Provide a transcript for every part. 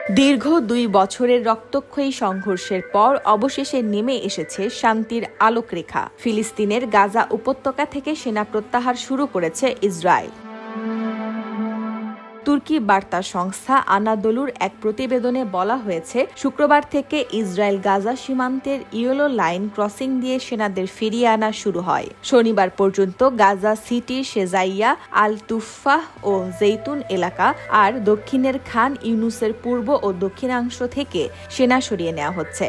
দীর্ঘ ২ বছরের রক্তক্ষয়ী সংঘর্ষের পর অবশেষে নেমে এসেছে শান্তির আলোকরেখা। ফিলিস্তিনের গাজা উপত্যকা থেকে সেনা প্রত্যাহার শুরু করেছে ইসরায়েল। তুর্কি বার্তা সংস্থা আনাদোলুর এক প্রতিবেদনে বলা হয়েছে, শুক্রবার থেকে ইসরায়েল গাজা সীমান্তের ইয়েলো লাইন ক্রসিং দিয়ে সেনাদের ফিরিয়ে আনা শুরু হয়। শনিবার পর্যন্ত গাজা সিটির শেজাইয়া, আল তুফাহ ও জেইতুন এলাকা আর দক্ষিণের খান ইউনুসের পূর্ব ও দক্ষিণাংশ থেকে সেনা সরিয়ে নেওয়া হচ্ছে।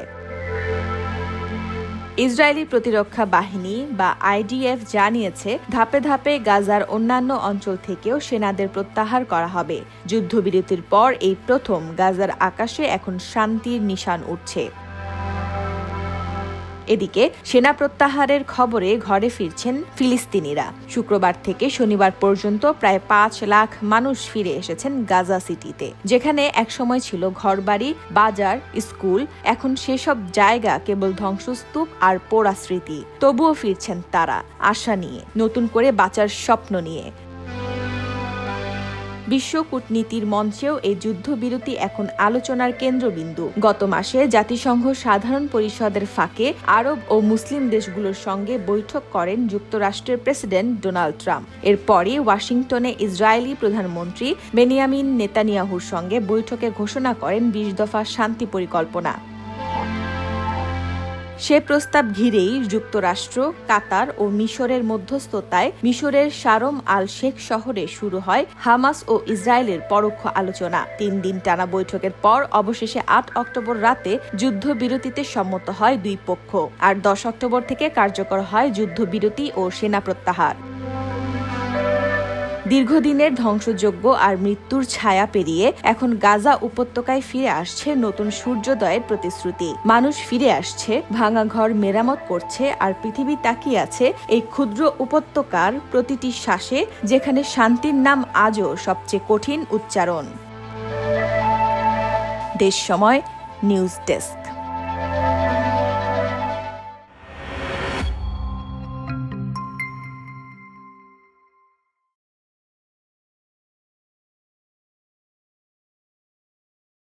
ইসরায়েলি প্রতিরক্ষা বাহিনী বা আইডিএফ জানিয়েছে, ধাপে ধাপে গাজার অন্যান্য অঞ্চল থেকেও সেনাদের প্রত্যাহার করা হবে। যুদ্ধবিরতির পর এই প্রথম গাজার আকাশে এখন শান্তির নিশান উঠছে। এদিকে সেনা প্রত্যাহারের খবরে ঘরে ফিরছেন ফিলিস্তিনিরা। শুক্রবার থেকে শনিবার পর্যন্ত প্রায় ৫ লাখ মানুষ ফিরে এসেছেন গাজা সিটিতে, যেখানে একসময় ছিল ঘরবাড়ি, বাজার, স্কুল। এখন সেসব জায়গা কেবল ধ্বংসস্তূপ আর পোড়া স্মৃতি। তবুও ফিরছেন তারা আশা নিয়ে, নতুন করে বাঁচার স্বপ্ন নিয়ে। বিশ্ব কূটনীতির মঞ্চেও এই যুদ্ধবিরতি এখন আলোচনার কেন্দ্রবিন্দু। গত মাসে জাতিসংঘ সাধারণ পরিষদের ফাঁকে আরব ও মুসলিম দেশগুলোর সঙ্গে বৈঠক করেন যুক্তরাষ্ট্রের প্রেসিডেন্ট ডোনাল্ড ট্রাম্প। এরপরই ওয়াশিংটনে ইসরায়েলি প্রধানমন্ত্রী বেনিয়ামিন নেতানিয়াহুর সঙ্গে বৈঠকে ঘোষণা করেন ২০ দফা শান্তি পরিকল্পনা। সে প্রস্তাব ঘিরেই যুক্তরাষ্ট্র, কাতার ও মিশরের মধ্যস্থতায় মিশরের শারম আল শেখ শহরে শুরু হয় হামাস ও ইসরায়েলের পরোক্ষ আলোচনা। ৩ দিন টানা বৈঠকের পর অবশেষে ৮ অক্টোবর রাতে যুদ্ধবিরতিতে সম্মত হয় দুই পক্ষ, আর ১০ অক্টোবর থেকে কার্যকর হয় যুদ্ধবিরতি ও সেনা প্রত্যাহার। দীর্ঘদিনের ধ্বংসযজ্ঞ আর মৃত্যুর ছায়া পেরিয়ে এখন গাজা উপত্যকায় ফিরে আসছে নতুন সূর্যোদয়ের প্রতিশ্রুতি। মানুষ ফিরে আসছে, ভাঙা ঘর মেরামত করছে, আর পৃথিবী তাকিয়ে আছে এই ক্ষুদ্র উপত্যকার প্রতিটি শ্বাসে, যেখানে শান্তির নাম আজও সবচেয়ে কঠিন উচ্চারণ। দেশ সময় নিউজ ডেস্ক।